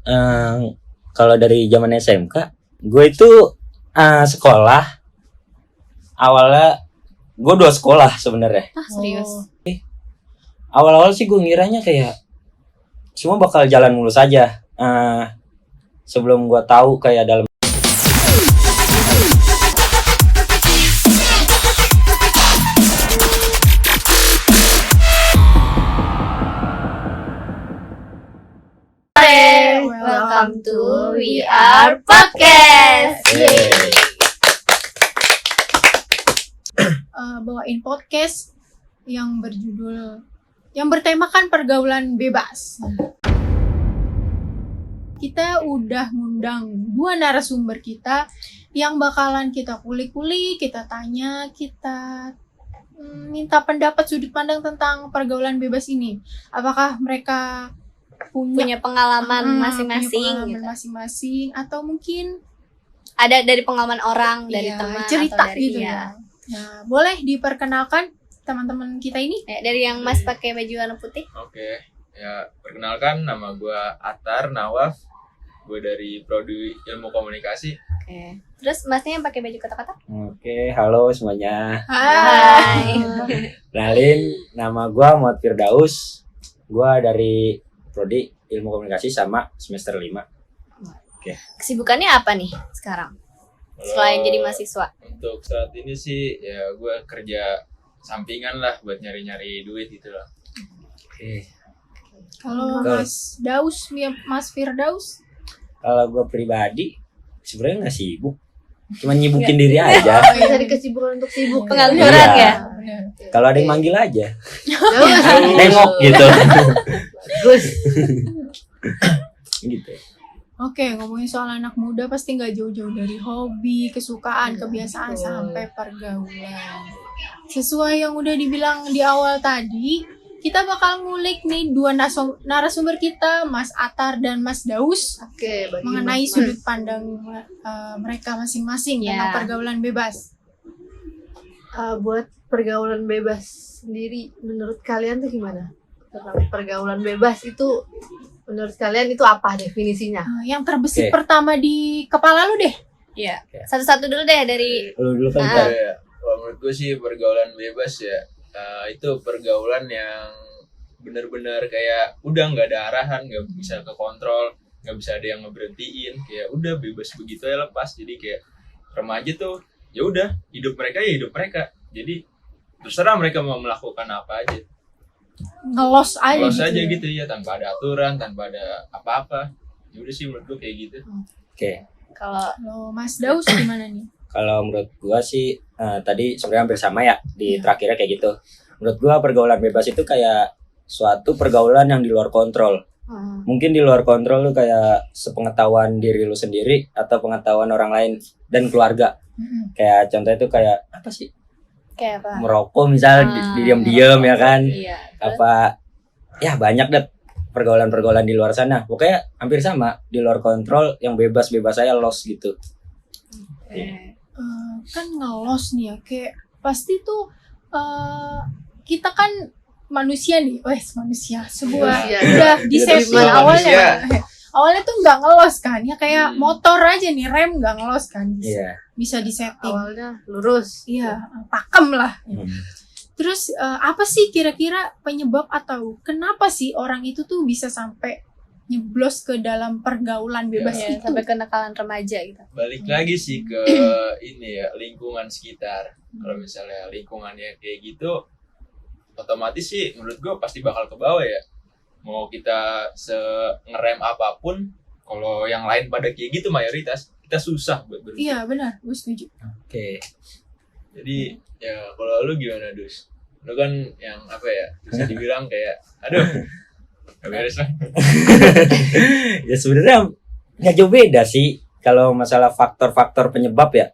Eh, Kalau dari zaman SMK, gue itu sekolah awalnya gue 2 sekolah sebenarnya. Serius? Awal-awal sih gue ngiranya kayak semua bakal jalan mulus aja. Sebelum gue tahu kayak dalam Welcome to We Are Podcast. Bawain podcast yang bertemakan pergaulan bebas. Kita udah ngundang 2 narasumber kita yang bakalan kita kulik-kulik, kita tanya, kita minta pendapat sudut pandang tentang pergaulan bebas ini. Apakah mereka punya Pengalaman masing-masing pengalaman gitu. masing-masing, atau mungkin Ada dari pengalaman orang, dari iya, teman cerita atau dari gitu ya. Nah, boleh diperkenalkan teman-teman kita ini? Dari yang Mas pakai baju warna putih. Oke, ya perkenalkan nama gue Atar Nawaf, gue dari Prodi Ilmu Komunikasi. Oke. Terus Masnya yang pakai baju kotak-kotak? Oke, halo semuanya. Hai. Kenalin, nama gue Muhammad Firdaus. Gue dari Prodi Ilmu Komunikasi sama semester 5. Kesibukannya apa nih sekarang? Selain jadi mahasiswa. Untuk saat ini sih ya gue kerja sampingan lah buat nyari-nyari duit gitu lah. Oke. Kalau Betul. Mas Firdaus, Kalau gue pribadi sebenarnya nggak sibuk, cuma nyibukin diri aja. Cari kesibukan untuk sibuk. Pengangguran Iya. ya? Kalau ada yang manggil aja, Nengok. nengok gitu. Gus. Gitu. Oke, ngomongin soal anak muda pasti nggak jauh-jauh dari hobi, kesukaan, kebiasaan, sampai pergaulan. Sesuai yang udah dibilang di awal tadi, kita bakal ngulik nih 2 narasumber kita, Mas Atar dan Mas Daus, Oke, bagi mengenai Mas. sudut pandang mereka masing-masing Ya. tentang pergaulan bebas. Buat pergaulan bebas sendiri, menurut kalian tuh gimana? Tentang pergaulan bebas itu, menurut kalian itu apa definisinya? Yang terbesit Oke. pertama di kepala lu deh. Iya. Oke. Satu-satu dulu deh dari Lu dulu kan Ah. Kak. Ya, kalau menurut gue sih pergaulan bebas ya itu pergaulan yang benar-benar kayak udah nggak ada arahan, nggak bisa kekontrol, nggak bisa ada yang ngeberhentiin, kayak udah bebas begitu ya lepas. Jadi kayak remaja tuh ya udah hidup mereka ya hidup mereka. Jadi terserah mereka mau melakukan apa aja. Ngelos aja Los gitu. aja ya. gitu ya, tanpa ada aturan, tanpa ada apa-apa. Ya udah sih menurut gue kayak gitu. Oke. kalau Kalau Mas Daus gimana nih? Kalau menurut gua sih tadi sebenarnya hampir sama ya di terakhirnya kayak gitu. Menurut gua pergaulan bebas itu kayak suatu pergaulan yang di luar kontrol. Mungkin di luar kontrol lu kayak sepengetahuan diri lu sendiri atau pengetahuan orang lain dan keluarga. Kayak contohnya itu kayak apa sih? kayak apa? Merokok misalnya diam-diam ya kan. Iya. Apa ya banyak deh pergaulan-pergaulan di luar sana. Pokoknya hampir sama, di luar kontrol yang bebas-bebas saya los gitu. Kan ngelos nih ya, kayak pasti tuh kita kan manusia nih, manusia sebuah Manusia. udah di Kita setting manusia. awalnya tuh nggak ngelos kan ya, kayak motor aja nih, rem nggak ngelos kan, Iya. bisa di setting, Awalnya lurus. iya pakem lah. Hmm. Terus apa sih kira-kira penyebab atau kenapa sih orang itu tuh bisa sampai nyeblos ke dalam pergaulan bebas Iya, itu? sampai kenakalan remaja gitu. Balik lagi sih ke ini ya, lingkungan sekitar. Kalau misalnya lingkungannya kayak gitu, otomatis sih menurut gue pasti bakal ke bawah ya. Mau kita ngerem apapun, kalau yang lain pada kayak gitu mayoritas, kita susah buat berhenti. Iya benar, gue setuju. Oke. Jadi ya kalau lu gimana Dus? Lu kan yang apa ya, bisa dibilang kayak aduh, gak beres lah. Ya sebenarnya nggak jauh beda sih kalau masalah faktor-faktor penyebab ya.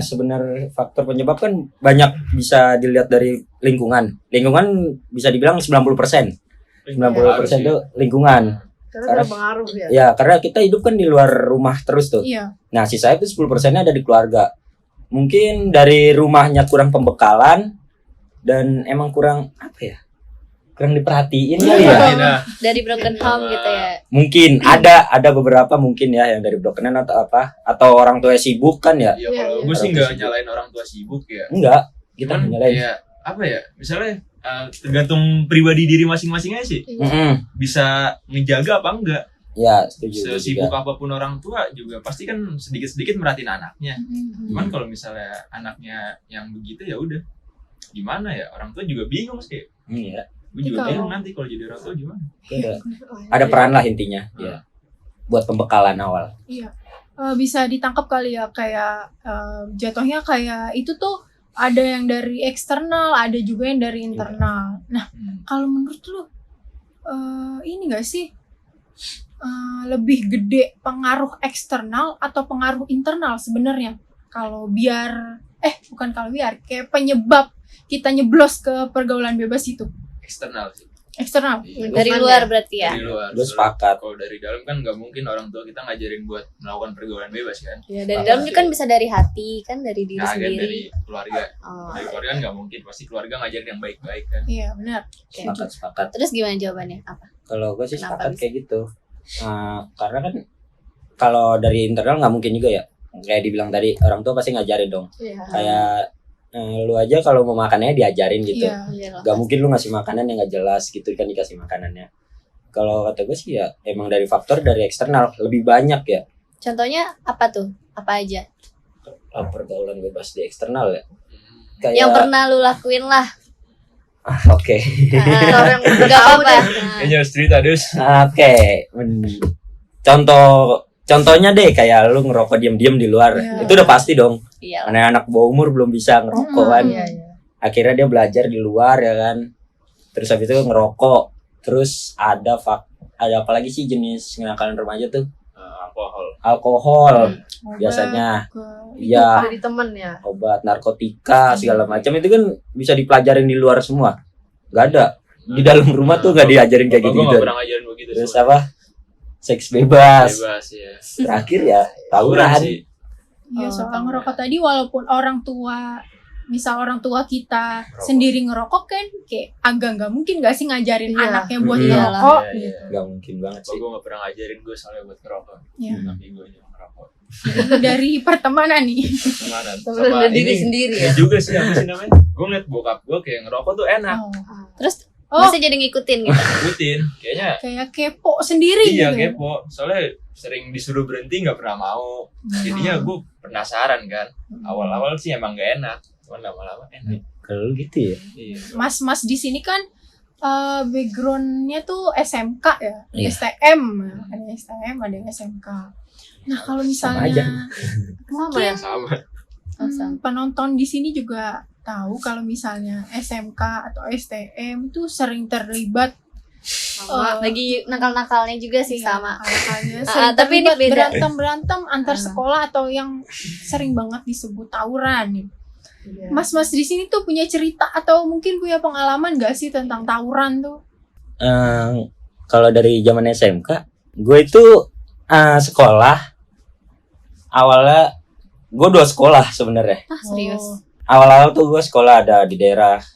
Sebenarnya faktor penyebab kan banyak, bisa dilihat dari lingkungan. Lingkungan bisa dibilang 90%. 90% itu lingkungan. Karena berpengaruh ya. Ya, karena kita hidup kan di luar rumah terus tuh. Iya. Nah, sisanya itu 10%-nya ada di keluarga. Mungkin dari rumahnya kurang pembekalan dan emang kurang apa ya? kurang diperhatiin kali ya. Nah, Dari broken home gitu ya. Mungkin ada beberapa mungkin ya yang dari broken home atau apa, atau orang tua sibuk kan ya. ya kalau gue sih nggak nyalain orang tua sibuk ya. Enggak, kita Cuman nyalain. ya apa ya? Misalnya tergantung pribadi diri masing-masing aja sih. Bisa ngejaga apa enggak. Ya, setuju Sesibuk juga. apapun orang tua juga pasti kan sedikit-sedikit merhatiin anaknya. Cuman kalau misalnya anaknya yang begitu ya udah gimana ya, orang tua juga bingung sih. Iya. Gue juga Kalau- bingung nanti kalau jadi orang tua gimana. Ada peran lah intinya. Ya. Buat pembekalan awal. Iya. Bisa ditangkap kali ya, kayak jatuhnya kayak itu tuh ada yang dari eksternal, ada juga yang dari internal. Nah, kalau menurut lu ini gak sih lebih gede pengaruh eksternal atau pengaruh internal sebenarnya? Kalau biar bukan kalau biar, kayak penyebab kita nyeblos ke pergaulan bebas itu. Eksternal sih. Eksternal. Iya. Dari luar berarti ya. Dari luar. Gue sepakat. Kalau dari dalam kan nggak mungkin orang tua kita ngajarin buat melakukan pergaulan bebas kan. Ya, dari dalam kan bisa dari hati kan, dari diri Nah, kan sendiri. dari keluarga. Oh. Dari keluarga kan nggak mungkin, pasti keluarga ngajarin yang baik-baik kan. Iya, benar. Sepakat. Terus gimana jawabannya? Apa? Kalau gue sih Kenapa sepakat bisa? kayak gitu. Karena kan kalau dari internal nggak mungkin juga ya. Kayak dibilang tadi, orang tua pasti ngajarin dong. Iya. Kayak lu aja kalau mau makannya diajarin gitu. Iya. Iya. Gak mungkin lu ngasih makanan yang gak jelas gitu kan dikasih makanannya. Kalau kata gue sih ya emang dari faktor dari eksternal lebih banyak ya. Contohnya apa tuh? Apa aja? Pergaulan bebas di eksternal ya. Hmm. Kayak Yang pernah lu lakuin lah. Oke. Kalau yang udah Gak tahu apa-apa. deh. Kayaknya harus cerita dus. Oke. Contohnya deh kayak lu ngerokok diam-diam di luar. Iya. Itu udah pasti dong. Iya. Anak-anak bawah umur belum bisa ngerokok kan. Iya, iya. Akhirnya dia belajar di luar ya kan. Terus habis itu ngerokok. Terus ada apa lagi sih jenis kenakalan remaja tuh? Alkohol. Alkohol Obat, biasanya. ke- Iya. Dari temen ya. Obat, narkotika, segala macam itu kan bisa dipelajarin di luar semua. Gak ada. Di dalam rumah tuh gak diajarin kayak Gue gitu. nggak pernah ngajarin begitu. Terus soalnya. apa? Seks bebas. Bebas ya. Terakhir ya Tawuran tawuran. sih. Iya, Oh, soal tahu. ngerokok tadi walaupun orang tua, misal orang tua kita sendiri ngerokok kan kayak agak nggak mungkin gak sih ngajarin Iya. anaknya buat Iya. ngerokok Iya, gitu. Gak mungkin banget Kalau sih. gue nggak pernah ngajarin gue soalnya buat ngerokok. Iya. Tapi gue aja ngerokok. Dari pertemanan nih. Kemana? Temen diri sendiri ya. Ya juga sih apa sih namanya? Gue ngeliat bokap gue kayak ngerokok tuh enak. Oh. Terus Oh. masih jadi ngikutin gitu. Rutin. Kayaknya Kayak kepo sendiri iya gitu. kepo. Soalnya sering disuruh berhenti nggak pernah mau. Jadinya gue penasaran kan. Awal-awal sih emang gak enak. Cuman lama-lama enak. Kalau lu gitu ya. Iya. Mas-mas di sini kan backgroundnya tuh SMK ya, Iya. STM, ada STM, ada yang SMK. Nah kalau Sama misalnya aja. Sama ya. Sama. penonton di sini juga tahu kalau misalnya SMK atau STM itu sering terlibat Sama. Lagi nakal-nakalnya juga sih iya, sama. hal-halnya Ah, sering tapi ini terlibat beda. berantem antar sekolah atau yang sering banget disebut tawuran. Iya. Mas-mas di sini tuh punya cerita atau mungkin punya pengalaman gak sih tentang tawuran tuh? Kalau dari zaman SMK, gue itu sekolah awalnya gue 2 sekolah sebenarnya. Ah, serius. Oh. Awal-awal tuh gue sekolah ada di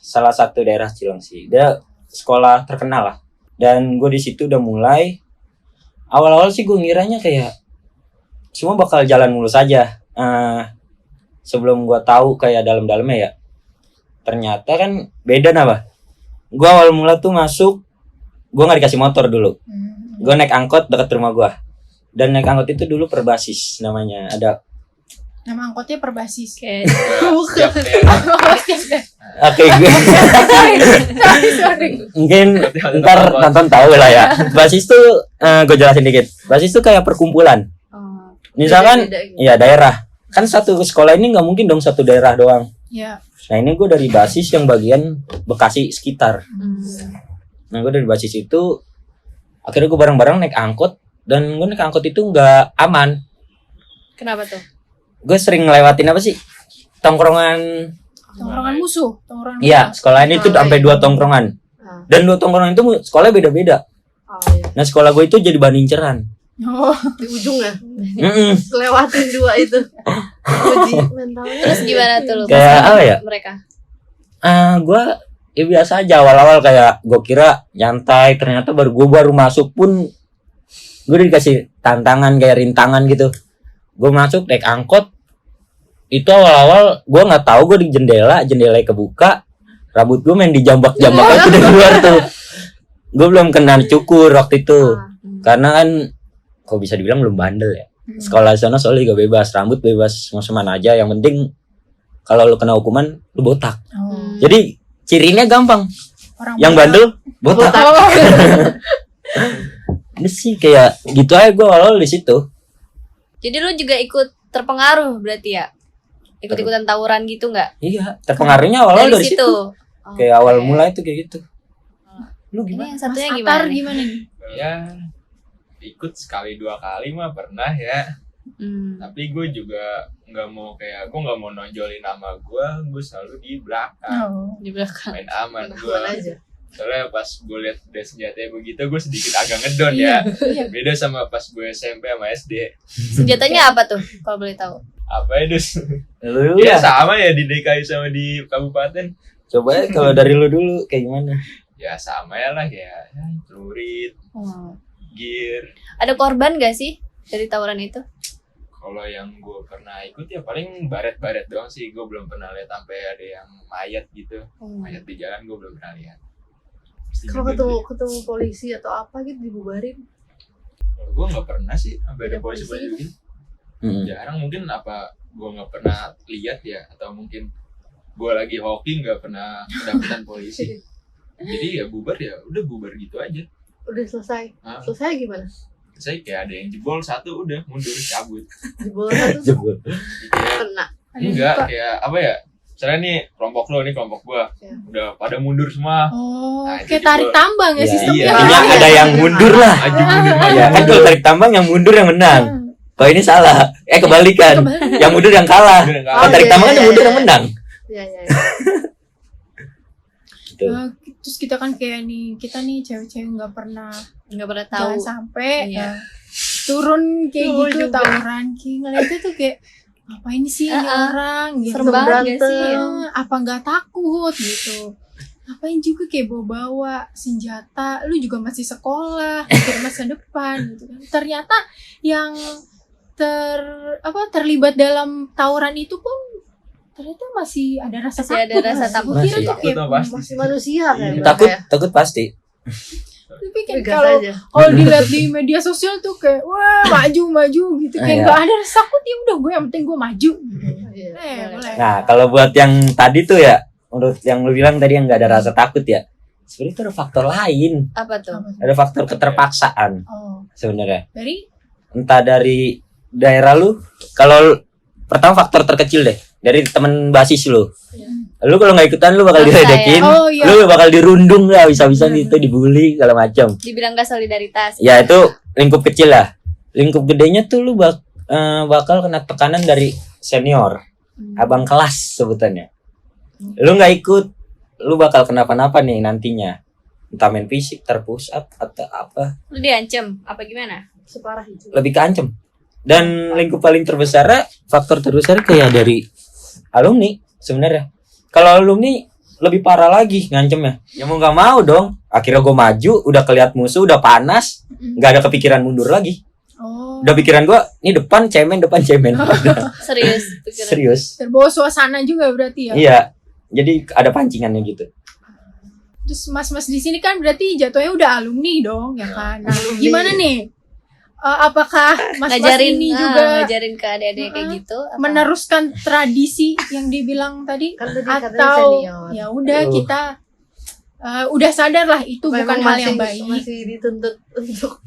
salah satu daerah Cilengsi. Dia sekolah terkenal lah. Dan gue di situ udah mulai. Awal-awal sih gue ngiranya kayak semua bakal jalan mulus aja. Sebelum gue tahu kayak dalam-dalamnya ya. Ternyata kan beda napa. Gue awal mula tuh masuk, gue nggak dikasih motor dulu. Gue naik angkot dekat rumah gue. Dan naik angkot itu dulu perbasis namanya. Ada. Nama angkotnya perbasis. Oke. Siap ya. Oke, gue. Sorry. Mungkin ntar nonton tahu lah ya. Basis tuh gue jelasin dikit. Basis tuh kayak perkumpulan. Oh. Misalkan Beda-beda gitu. ya daerah. Kan satu sekolah ini nggak mungkin dong satu daerah doang. Ya. Nah ini gue dari basis yang bagian Bekasi sekitar. Nah gue dari basis itu akhirnya gue bareng-bareng naik angkot dan gue naik angkot itu nggak aman. Kenapa tuh? Gue sering ngelewatin apa sih tongkrongan. Tongkrongan musuh. Tongkrongan Iya sekolah ini tuh Oh, sampai iya. 2 tongkrongan. Ah. Dan 2 tongkrongan itu sekolahnya beda-beda. Oh iya. Nah sekolah gue itu jadi baninceran. Oh, Di ujung ya. Mm-mm. Lewatin 2 itu. Uji mentalnya. Terus gimana tuh lu? Kayak Pas apa ya? mereka? Gue ya biasa aja awal-awal, kayak gue kira nyantai, ternyata gue baru masuk pun gue dikasih tantangan kayak rintangan gitu. Gue masuk naik angkot, itu awal-awal gue nggak tahu, gue di jendela kebuka, rambut gue main dijambak-jambak aja dari luar tuh. Gue belum kena cukur waktu itu, karena kan kok bisa dibilang belum bandel ya. Sekolah sana soalnya juga bebas, rambut bebas mau semana aja, yang penting kalau lu kena hukuman lu botak. Jadi cirinya gampang, Orang yang bandel botak. Ini sih kayak gitu aja gue awal di situ. Jadi lu juga ikut terpengaruh berarti ya? Ikut-ikutan tawuran gitu nggak? Iya, terpengaruhnya awal dari situ. Oh, Kayak awal oke. mulai itu kayak gitu. Lu Ini gimana? yang Mas satunya Atar gimana? nih? gimana nih? Ya ikut sekali 2 kali mah pernah ya. Tapi gue juga nggak mau nonjolin nama gue selalu di belakang, Oh. Di belakang. main aman Aman gue. aja. Soalnya pas gue liat udah senjatanya begitu, gue sedikit agak ngedon Iya, ya. iya. Beda sama pas gue SMP sama SD. Senjatanya apa tuh? Kalau boleh tahu. Apa ya Dus? Lu Ya ya. sama ya di DKI sama di kabupaten. Coba ya kalau dari lu dulu kayak gimana? Ya sama ya lah ya celurit, gear. Ada korban gak sih dari tawuran itu? Kalau yang gue pernah ikut ya paling baret-baret doang sih. Gue belum pernah lihat sampai ada yang mayat gitu. Mayat di jalan gue belum pernah lihat. Pasti Kalau juga ketemu polisi atau apa gitu dibubarin. Kalau gue nggak pernah sih sampai ada Ada polisi polisi gitu. Hmm. Jarang, mungkin apa gue nggak pernah lihat ya, atau mungkin gue lagi hoki nggak pernah kedapetan polisi. Jadi ya bubar ya udah bubar gitu aja. Udah selesai. Nah, Selesai gimana? saya kayak ada yang jebol satu udah mundur cabut. Di bola satu Jebol. Kayak kena. Ada enggak luka. kayak apa ya? Misalnya nih kelompok lo, nih kelompok gua, Ya. udah pada mundur semua. Oh, Nah, itu kayak tarik juga. tambang ya Iya, sistemnya. iya. Intinya ada yang mundur lah. Maju mundur maju Ya kan mundur. kalau tarik tambang yang mundur yang menang. Kalau ini salah. Kebalikan. Yang mundur yang kalah. Mundur yang Kalau kalah. tarik iya, tambang kan iya, yang mundur iya. yang menang. Iya, iya. Gitu. Terus kita kan kayak nih, kita nih cewek-cewek nggak pernah Nggak pernah tahu. jangan sampai Iya. turun kayak Oh, gitu juga. tawuran. Kayak ngeliatnya tuh kayak ngapain sih ini orang gitu. Serem banget gak sih? Berantem. Apa nggak takut gitu? Ngapain juga kayak bawa-bawa senjata? Lu juga masih sekolah, mikir masa depan gitu kan. Ternyata yang terlibat dalam tawuran itu pun ternyata masih ada rasa Masih ada rasa takut. Gua kira Masih. tuh kayak Takut pasti. Masih manusia kan. Iya. Takut pasti. tapi kan Gas kalau aja. kalau dilihat di media sosial tuh kayak wah maju gitu kayak Iya. nggak ada rasa takut, ya udah gue yang penting gue maju gitu. Iya. Boleh. Nah, kalau buat yang tadi tuh ya, menurut yang lu bilang tadi yang nggak ada rasa takut ya, sebenarnya itu ada faktor lain. Apa tuh? Ada faktor keterpaksaan Oh, sebenarnya. dari Entah dari daerah lu, kalau pertama faktor terkecil deh, dari temen basis lu. Lu kalau nggak ikutan lu bakal Maksa diledekin, ya. Oh, iya. lu bakal dirundung lah, bisa-bisa gitu, dibully segala macam. Dibilang gak solidaritas. Ya itu lingkup kecil lah. Lingkup gedenya tuh lu bakal kena tekanan dari senior, abang kelas sebutannya. Lu nggak ikut, lu bakal kenapa-napa nih nantinya. Entah main fisik, terpush up atau apa, Lu diancem apa gimana? Separah itu. lebih keancem. Dan lingkup paling terbesar, faktor terbesar kayak dari alumni sebenarnya. Kalau alumni lebih parah lagi ngancemnya. Ya mau nggak mau dong. Akhirnya gue maju, udah keliat musuh, udah panas, nggak ada kepikiran mundur lagi. oh Udah pikiran gue, ini depan cemen. Serius? pikiran. Serius. terbawa suasana juga berarti ya. Iya. Jadi ada pancingannya gitu. Terus mas-mas di sini kan berarti jatuhnya udah alumni dong ya kan. Nah, Alumni. gimana nih? Apakah mas-mas Ngajarin ini juga ngajarin ke adik-adik kayak gitu? apa? meneruskan tradisi yang dibilang tadi, Kan tadi katanya atau senior. ya udah Oh. kita udah sadar lah itu Memang bukan hal yang baik. masih dituntut untuk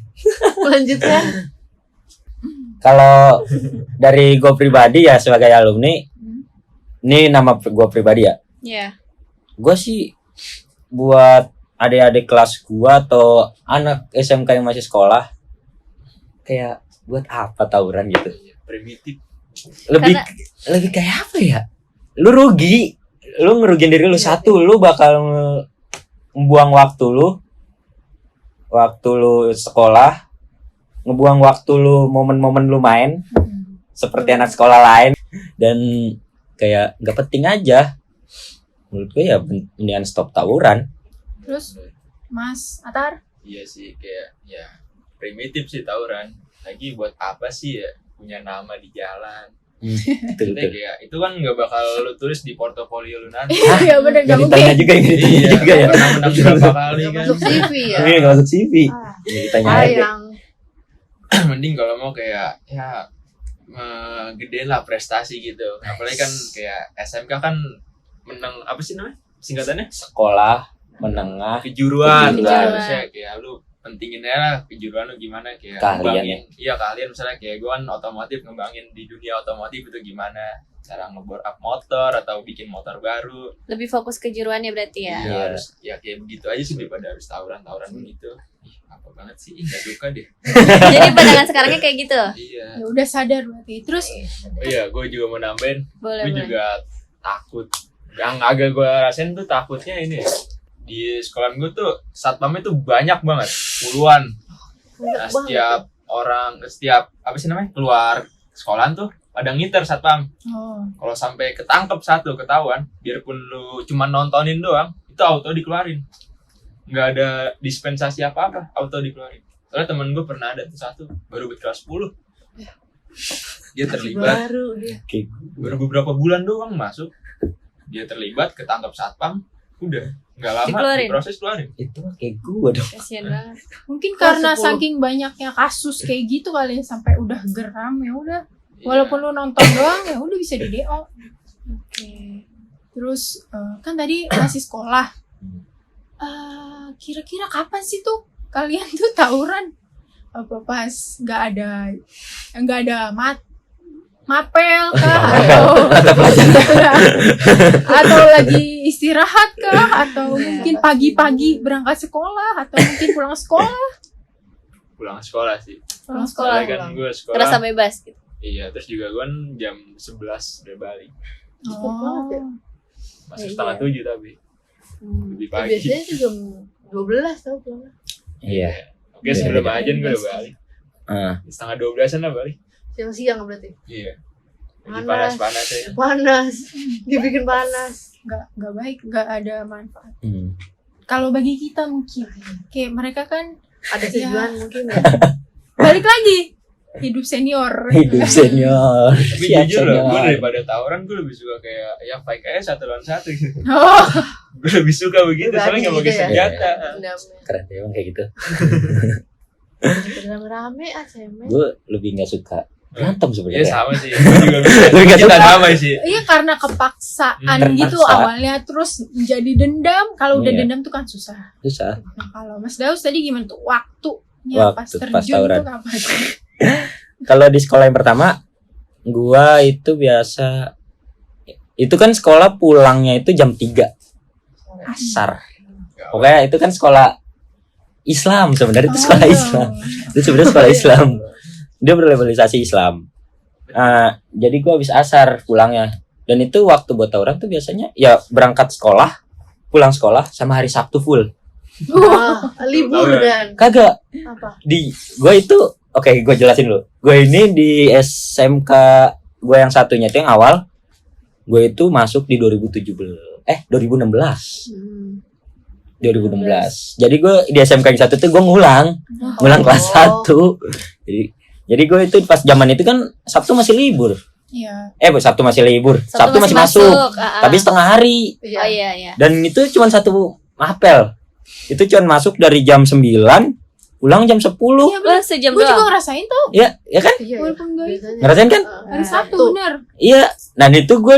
melanjutkan. Kalau dari gue pribadi ya sebagai alumni, ini nama gue pribadi ya. Iya. Gue sih buat adik-adik kelas gue atau anak SMK yang masih sekolah, kayak buat apa tawuran gitu. Primitif. Lebih kayak apa ya? Lu rugi, lu ngerugiin diri lu. Satu, lu bakal membuang waktu lu sekolah, ngebuang waktu lu, momen-momen lu main seperti anak sekolah lain, dan kayak nggak penting aja. menurut gue ya mendingan stop tawuran. Terus Mas Atar? Iya sih, kayak ya primitif sih tawuran. Lagi buat apa sih ya punya nama di jalan? Betul. Kayak itu kan nggak bakal lu tulis di portofolio lu nanti. Iya bener, Yang gak ditanya mungkin. juga, yang ditanya Iya, juga ya. menang berapa kali Nggak kan? masuk CV ya. Ini nggak masuk CV. Ah, Yang ditanya aja. sayang. Mending kalau mau kayak ya gedein lah prestasi gitu. Apalagi kan kayak SMK kan menang apa sih namanya? Singkatannya? Sekolah menengah Kejuruan. Kejuruan. Harusnya kayak lu pentingin aja lah kejuruan lu gimana kayak Keahlian ngembangin. Iya, kalian misalnya kayak gue kan otomotif, ngembangin di dunia otomotif itu gimana cara ngebor up motor atau bikin motor baru. Lebih fokus kejuruannya berarti ya. Iya, harus ya kayak begitu aja sih daripada harus tawuran begitu. Ih, apa banget sih? Ih, gak suka deh. Jadi pandangan sekarangnya kayak gitu. Iya. Ya udah sadar berarti. Terus Oh iya, gue juga mau nambahin. Boleh, Gue boleh. juga takut. Yang agak gue rasain tuh takutnya ini. Di sekolahan gue tuh satpamnya tuh banyak banget, puluhan. Nah, setiap orang, setiap apa sih namanya keluar sekolahan tuh pada ngiter satpam. Kalau sampai ketangkep satu ketahuan, biarpun lu cuma nontonin doang, itu auto dikeluarin. Nggak ada dispensasi apa-apa, auto dikeluarin. Soalnya temen gue pernah ada tuh satu, baru kelas 10. Dia terlibat, Baru dia. Kayak baru beberapa bulan doang masuk. Dia terlibat, ketangkep satpam, udah nggak lama Dikeluarin. diproses keluarin. itu mah kayak gue dong. Kasian banget. mungkin Kelas karena 10. saking banyaknya kasus kayak gitu kali ya, sampai udah geram ya udah. Iya. Walaupun lu nonton doang ya udah bisa di DO. Terus kan tadi masih sekolah. Kira-kira kapan sih tuh kalian tuh tawuran? Apa pas nggak ada mapel kah atau lagi istirahat kah atau mungkin pagi-pagi berangkat sekolah atau mungkin pulang sekolah? pulang sekolah sih. Pulang Sekolah. Soalnya kan gue sekolah. Terasa bebas gitu. Iya, terus juga gue kan jam 11 udah balik. Cepet banget ya. Masuk Iya. setengah 7 tapi lebih pagi. Biasanya tuh jam 12 tau pulang. Iya. Oke, sebelum ajan gue udah balik. Ah, Setengah 12-an lah balik. Siang-siang berarti. Iya. Lagi Panas. panas-panas ya. Panas. Dibikin panas. nggak baik, nggak ada manfaat. hmm. Kalau bagi kita mungkin kayak mereka kan Ada Ya. tujuan mungkin ya. balik lagi hidup senior. Hidup senior. Tapi Siap jujur loh, gue senior. daripada tawuran gue lebih suka kayak ya fight aja 1 lawan 1 gitu. Oh, Gue lebih suka begitu, soalnya nggak Berani pakai gitu ya. senjata. Damai. Keren ya, emang kayak gitu. Rame-rame cemen. Gue lebih nggak suka berantem Iya sebenarnya. sama sih, gue juga bisa. Lu nggak Kita suka? sama sih. iya karena kepaksaan Terpaksa. gitu awalnya terus menjadi dendam. Kalau udah Iya. dendam tuh kan susah. Susah. Nah, kalau Mas Daus tadi gimana tuh waktunya pas Waktu, pas terjun tawuran. tuh kapan? Kalau di sekolah yang pertama, gua itu biasa itu kan sekolah pulangnya itu jam 3 asar. Pokoknya itu kan sekolah Islam sebenarnya itu sekolah Oh. Islam. Itu sebenarnya sekolah Islam. Dia berlabelasi Islam. Jadi gua habis asar pulangnya. Dan itu waktu buat tawuran tuh biasanya ya berangkat sekolah, pulang sekolah sama hari Sabtu full. Libur dan Kagak. apa? Di gua itu oke, gue jelasin dulu. Gue ini di SMK gue yang satunya itu yang awal, gue itu masuk di 2016. 2016. Jadi gue di SMK yang satu tuh gue ngulang kelas 1. Jadi gue itu pas zaman itu kan Sabtu masih libur. Iya. Sabtu masih libur. Sabtu masih masuk. Tapi setengah hari. Oh iya iya. Dan itu cuma satu mapel. Itu cuma masuk dari jam 9 pulang jam 10. Iya benar. Sejam Gue juga doang. ngerasain tuh Ya kan? Iya, walaupun gue biasanya. Ngerasain kan? hari Sabtu bener. Iya, dan itu gue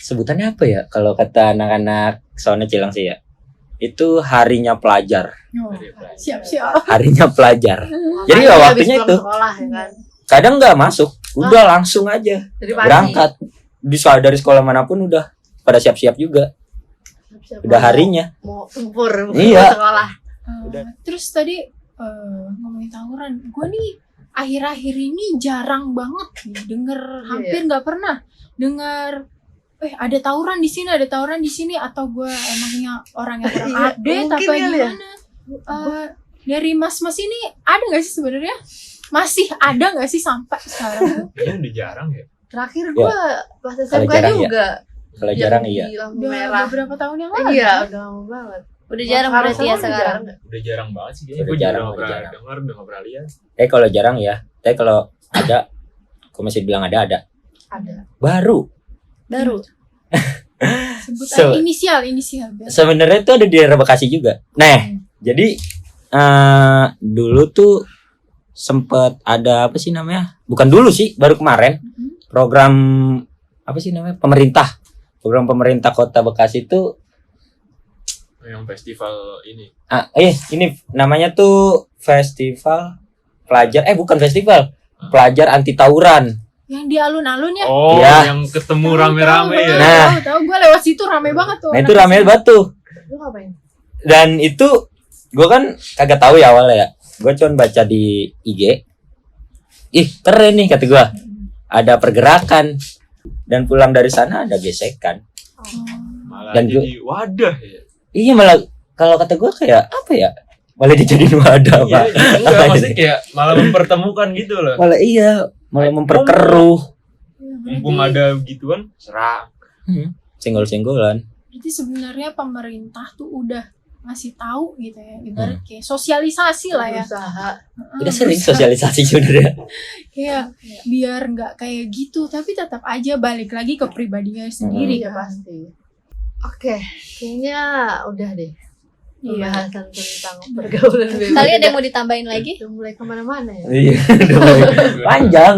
sebutannya apa ya? Kalau kata anak-anak soalnya Cilang sih ya, itu harinya pelajar, Oh, siap-siap. harinya pelajar. Jadi Makanya ya habis waktunya pulang itu. sekolah ya kan. Kadang nggak masuk, udah langsung aja Dari pagi. berangkat. Dari sekolah manapun udah pada siap-siap juga, Siap-siap udah harinya. mau tempur mau Iya. sekolah. Terus tadi ngomongin tawuran, gue nih akhir-akhir ini jarang banget nih denger, hampir nggak pernah denger. Ada tawuran di sini, ada tawuran di sini, atau gue emangnya orang yang kurang Iya, update mungkin apa kali ya. gimana? Dari mas-mas ini ada nggak sih sebenarnya? Masih ada nggak sih sampai sekarang? Kayaknya udah jarang ya. Terakhir Ya. gue pas SMK jarang ya. juga Kalau jarang iya. Di lampu Udah merah. beberapa tahun yang lalu. Iya, kan? udah lama banget. Udah jarang Sekarang berarti ya udah sekarang. jarang nggak? Udah jarang banget sih kayaknya. Udah Gue jarang, jarang udah pernah jarang. dengar, udah nggak pernah lihat. Kalau jarang ya. Tapi kalau ada, aku masih bilang ada. Ada. Baru. Baru. Sebut So- aja inisial biar. Sebenarnya itu ada di daerah Bekasi juga. Nah, jadi dulu tuh sempet ada apa sih namanya? Bukan dulu sih, baru kemarin program apa sih namanya? Program pemerintah Kota Bekasi itu Yang festival ini. ini namanya tuh Festival Pelajar bukan festival. Pelajar Anti Tawuran. Yang di alun-alun ya. Oh, Iya. yang ketemu rame-rame ya. Nah. Tahu gue lewat situ rame banget tuh. Nah, itu anak rame SMA. banget tuh. Lu ngapain? Dan itu gue kan kagak tahu ya awalnya ya. Gue cuma baca di IG. Ih, keren nih kata gue. Ada pergerakan. Dan pulang dari sana ada gesekan. Malah Dan jadi wadah ya. Iya, malah kalau kata gue kayak apa ya? Malah dijadiin wadah, Iya, Pak. enggak, maksudnya kayak malah mempertemukan gitu loh. Malah memperkeruh. Mumpung ada gituan, serang. Senggol-senggolan. Berarti sebenarnya pemerintah tuh udah ngasih tahu gitu ya, ibarat kayak sosialisasi lah ya. Berusaha. Udah sering sosialisasi sebenarnya. Kayak biar nggak kayak gitu, tapi tetap aja balik lagi ke pribadinya sendiri Iya kan. pasti. Oke, kayaknya udah deh. Iya. Pembahasan tentang pergaulan bebas. Kalian ada yang mau ditambahin lagi? Udah mulai kemana-mana ya. Iya, udah mulai panjang.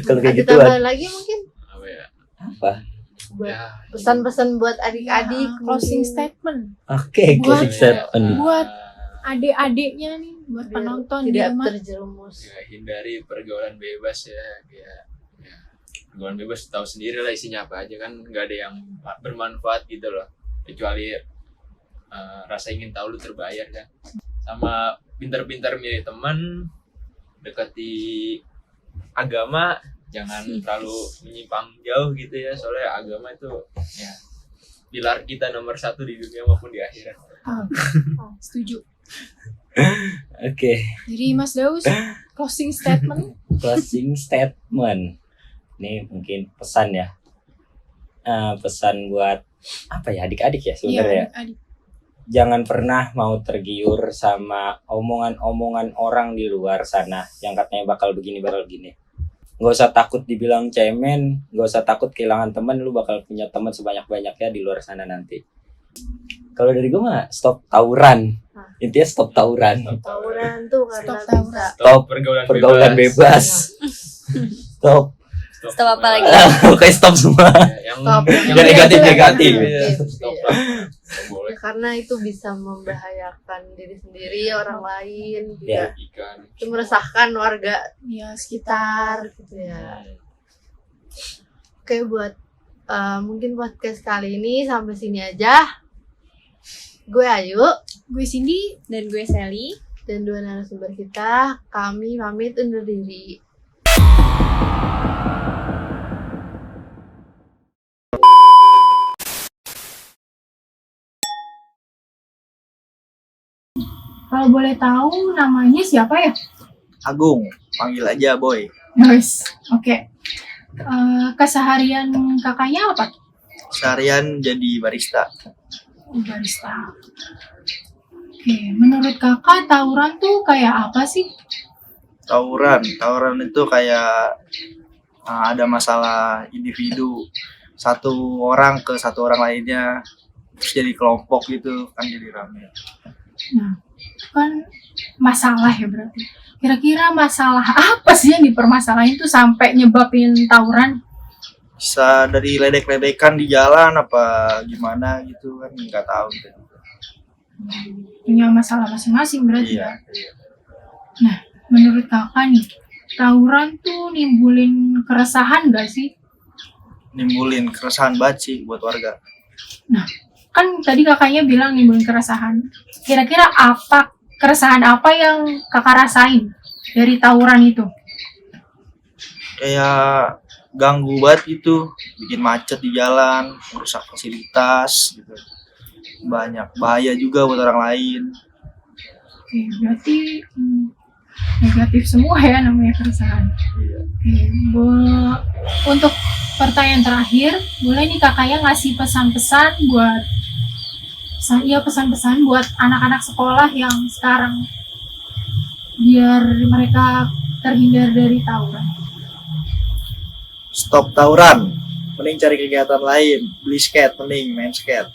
Kalau kayak Ada gituan. tambahan lagi mungkin Apa ya? Apa? buat Ya, pesan-pesan buat adik-adik. Ya, closing mungkin. statement Oke, Buat- closing statement. buat adik-adiknya nih, buat Biar penonton di tidak rumah. terjerumus. ya, hindari pergaulan bebas ya. Pergaulan bebas tahu sendiri lah isinya apa aja kan, nggak ada yang bermanfaat gitu loh. Kecuali rasa ingin tahu lu terbayar kan. Sama pintar-pintar milih teman, dekati agama, jangan terlalu menyimpang jauh gitu ya, soalnya agama itu ya pilar kita nomor 1 di dunia maupun di akhirat. Setuju. Oke, Jadi Mas Daus, closing statement. closing statement. Ini mungkin pesan ya. Pesan buat apa ya adik-adik ya sebenarnya. Iya, adik. Jangan pernah mau tergiur sama omongan-omongan orang di luar sana yang katanya bakal begini. Gak usah takut dibilang cemen, gak usah takut kehilangan teman, lu bakal punya teman sebanyak-banyaknya di luar sana nanti. Kalau dari gue mah stop tawuran. Intinya stop tawuran. Tawuran tuh karena Stop tawuran. bisa Stop pergaulan bebas. Stop. Stop apa lagi? Oke, stop semua. Yang Stop. Yang negatif. Iya, Iya. stop lah. Nggak boleh. Ya, karena itu bisa membahayakan diri sendiri, orang lain Ya. juga. Ikan. Itu meresahkan warga Ya, sekitar. sekitar gitu ya. Oke, buat mungkin podcast kali ini sampai sini aja. Gue Ayu Gue Cindy. Dan gue Sally. dan dua narasumber kita, kami pamit undur diri. Kalau boleh tahu namanya siapa ya? Agung, panggil aja Boy. Yes. Oke. Keseharian kakaknya apa? Seharian jadi barista. Barista. Oke, menurut kakak tawuran tuh kayak apa sih? Tawuran itu kayak ada masalah individu, satu orang ke satu orang lainnya, terus jadi kelompok gitu kan, jadi rame. Nah, itu kan masalah ya berarti. Kira-kira masalah apa sih yang dipermasalahin tuh sampai nyebabin tawuran? Bisa dari ledek-ledekan di jalan apa gimana gitu kan, nggak tahu gitu. Punya masalah masing-masing berarti Iya, ya. Nah, menurut kakak nih, tawuran tuh nimbulin keresahan gak sih? nimbulin keresahan banget sih buat warga. Kan tadi kakaknya bilang nimbulin keresahan. Kira-kira apa keresahan apa yang kakak rasain dari tawuran itu? Kayak ganggu banget gitu, bikin macet di jalan, merusak fasilitas gitu. Banyak bahaya juga buat orang lain. Oke, berarti negatif semua ya namanya keresahan. Iya. Oke, untuk pertanyaan terakhir, boleh nih kakaknya ngasih pesan-pesan buat pesan-pesan buat anak-anak sekolah yang sekarang biar mereka terhindar dari tawuran. Stop tawuran, mending cari kegiatan lain, beli skate, mending main skate.